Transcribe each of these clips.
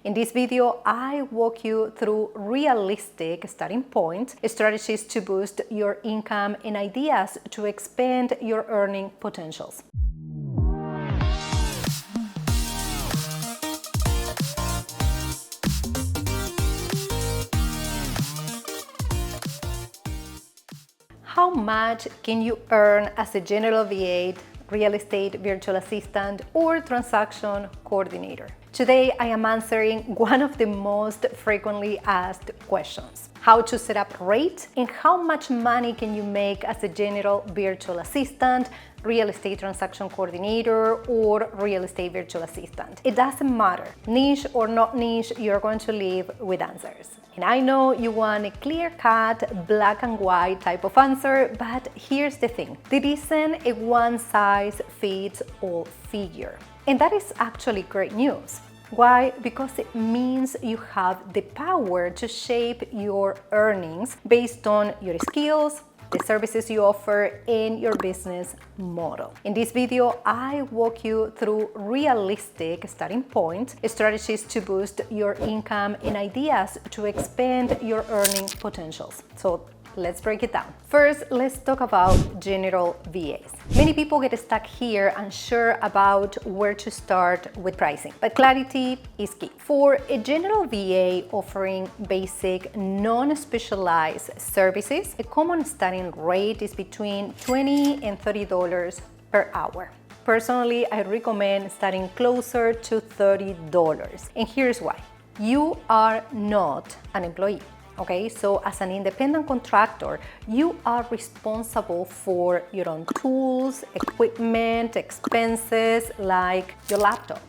In this video, I walk you through realistic starting points, strategies to boost your income, and ideas to expand your earning potentials. How much can you earn as a general VA, real estate virtual assistant, or transaction coordinator? Today, I am answering one of the most frequently asked questions: how to set up rate and how much money can you make as a general virtual assistant, real estate transaction coordinator, or real estate virtual assistant. It doesn't matter, niche or not niche, you're going to leave with answers. And I know you want a clear-cut, black and white type of answer, but here's the thing. There isn't a one-size-fits-all figure. And that is actually great news. Why? Because it means you have the power to shape your earnings based on your skills, the services you offer, and your business model. In this video, I walk you through realistic starting points, strategies to boost your income, and ideas to expand your earning potentials. So let's break it down. First, let's talk about general VAs. Many people get stuck here, unsure about where to start with pricing, but clarity is key. For a general VA offering basic, non-specialized services, a common starting rate is between $20 and $30 per hour. Personally, I recommend starting closer to $30. And here's why. You are not an employee. Okay, so as an independent contractor, you are responsible for your own tools, equipment, expenses like your laptop,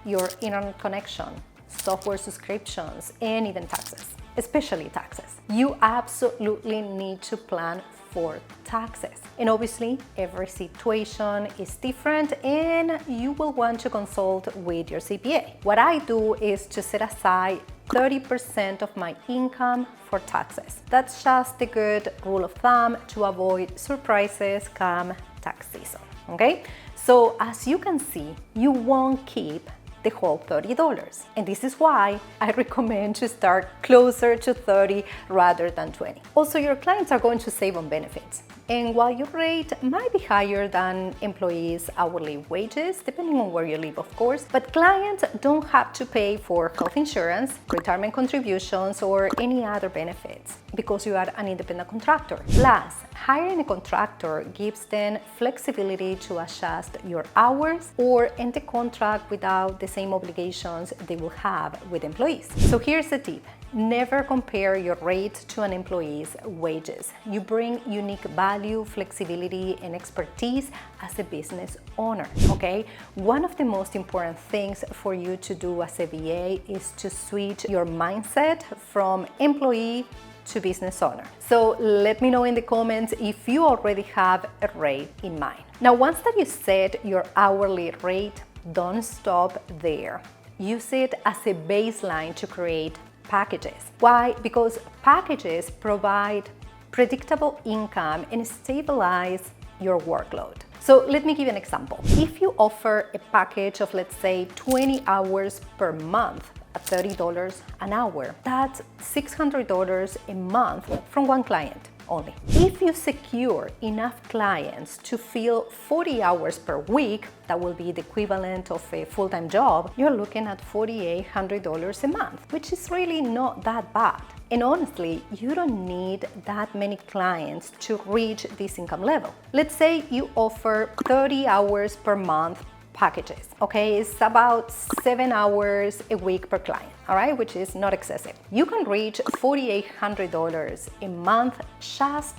your internet connection, software subscriptions, and even taxes, especially taxes. You absolutely need to plan for taxes. And obviously, every situation is different and you will want to consult with your CPA. What I do is to set aside 30% of my income for taxes. That's just a good rule of thumb to avoid surprises come tax season, okay? So as you can see, you won't keep the whole $30. And this is why I recommend to start closer to 30 rather than 20. Also, your clients are going to save on benefits. And while your rate might be higher than employees' hourly wages, depending on where you live, of course, but clients don't have to pay for health insurance, retirement contributions, or any other benefits because you are an independent contractor. Plus, hiring a contractor gives them flexibility to adjust your hours or end the contract without the same obligations they will have with employees. So here's the tip. Never compare your rate to an employee's wages. You bring unique value, flexibility, and expertise as a business owner, okay? One of the most important things for you to do as a VA is to switch your mindset from employee to business owner. So let me know in the comments if you already have a rate in mind. Now, once that you set your hourly rate, don't stop there. Use it as a baseline to create packages. Why? Because packages provide predictable income and stabilize your workload. So let me give you an example. If you offer a package of, let's say, 20 hours per month at $30 an hour, that's $600 a month from one client only. If you secure enough clients to fill 40 hours per week, that will be the equivalent of a full-time job, you're looking at $4,800 a month, which is really not that bad. And honestly, you don't need that many clients to reach this income level. Let's say you offer 30 hours per month packages, okay? It's about 7 hours a week per client, all right? Which is not excessive. You can reach $4,800 a month just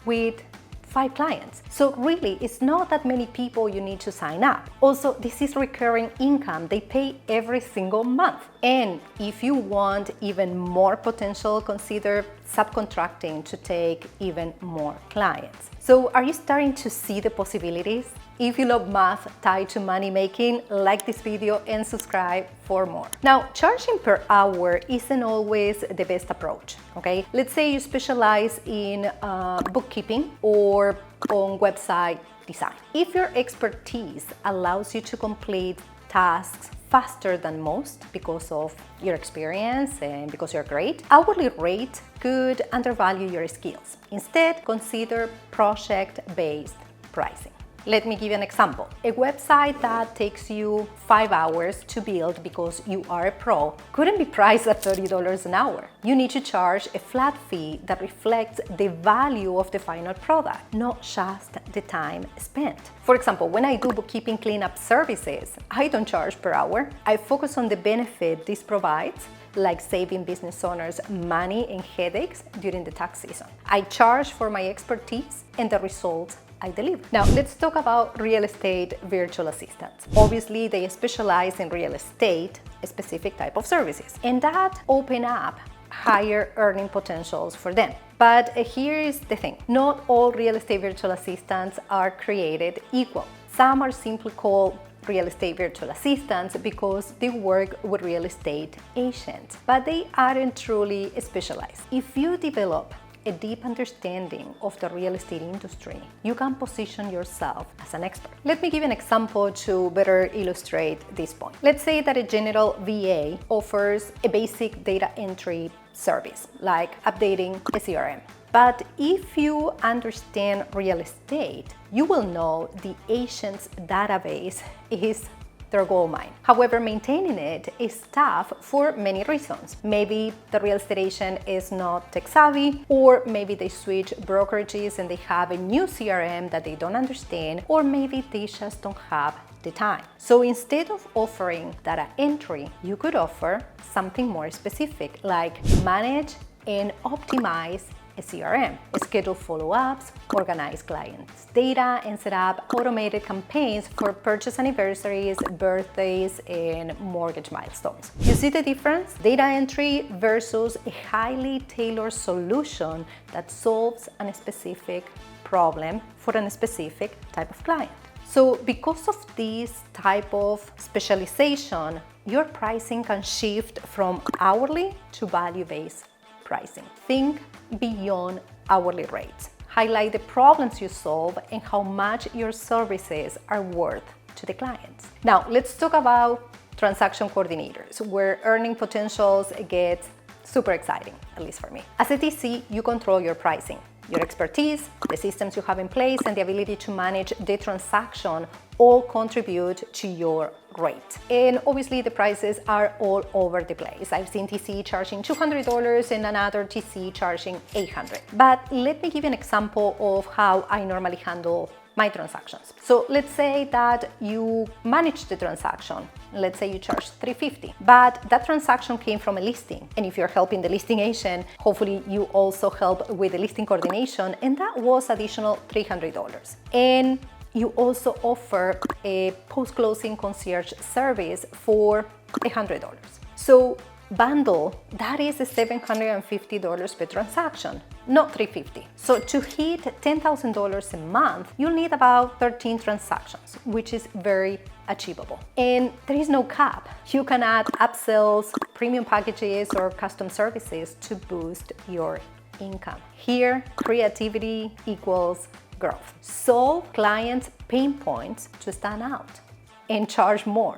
with 5 clients. So really, it's not that many people you need to sign up. Also, this is recurring income. They pay every single month. And if you want even more potential, consider subcontracting to take even more clients. So are you starting to see the possibilities? If you love math tied to money making, like this video and subscribe for more. Now, charging per hour isn't always the best approach, okay? Let's say you specialize in bookkeeping or on website design. If your expertise allows you to complete tasks faster than most because of your experience and because you're great, hourly rate could undervalue your skills. Instead, consider project-based pricing. Let me give you an example. A website that takes you 5 hours to build because you are a pro couldn't be priced at $30 an hour. You need to charge a flat fee that reflects the value of the final product, not just the time spent. For example, when I do bookkeeping cleanup services, I don't charge per hour. I focus on the benefit this provides, like saving business owners money and headaches during the tax season. I charge for my expertise and the results I deliver. Now, let's talk about real estate virtual assistants. Obviously, they specialize in real estate, a specific type of services, and that open up higher earning potentials for them. But here is the thing. Not all real estate virtual assistants are created equal. Some are simply called real estate virtual assistants because they work with real estate agents, but they aren't truly specialized. If you develop a deep understanding of the real estate industry, you can position yourself as an expert. Let me give you an example to better illustrate this point. Let's say that a general VA offers a basic data entry service, like updating a CRM. But if you understand real estate, you will know the agent's database is their gold mine. However, maintaining it is tough for many reasons. Maybe the real estate agent is not tech savvy, or maybe they switch brokerages and they have a new CRM that they don't understand, or maybe they just don't have the time. So instead of offering data entry, you could offer something more specific, like manage and optimize a CRM, schedule follow-ups, organize clients' data, and set up automated campaigns for purchase anniversaries, birthdays, and mortgage milestones. You see the difference? Data entry versus a highly tailored solution that solves a specific problem for a specific type of client. So because of this type of specialization, your pricing can shift from hourly to value-based pricing. Think beyond hourly rates. Highlight the problems you solve and how much your services are worth to the clients. Now, let's talk about transaction coordinators, where earning potentials get super exciting, at least for me. As a TC, you control your pricing. Your expertise, the systems you have in place, and the ability to manage the transaction all contribute to your rate. And obviously the prices are all over the place. I've seen TC charging $200 and another TC charging $800. But let me give you an example of how I normally handle my transactions. So let's say that you manage the transaction. Let's say you charge $350, but that transaction came from a listing. And if you're helping the listing agent, hopefully you also help with the listing coordination, and that was additional $300. And you also offer a post-closing concierge service for $100. So bundle, that is $750 per transaction, not $350. So to hit $10,000 a month, you'll need about 13 transactions, which is very achievable. And there is no cap. You can add upsells, premium packages, or custom services to boost your income. Here, creativity equals growth. Solve clients' pain points to stand out and charge more.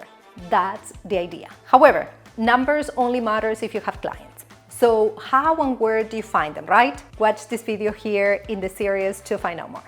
That's the idea. However, numbers only matters if you have clients. So how and where do you find them, right? Watch this video here in the series to find out more.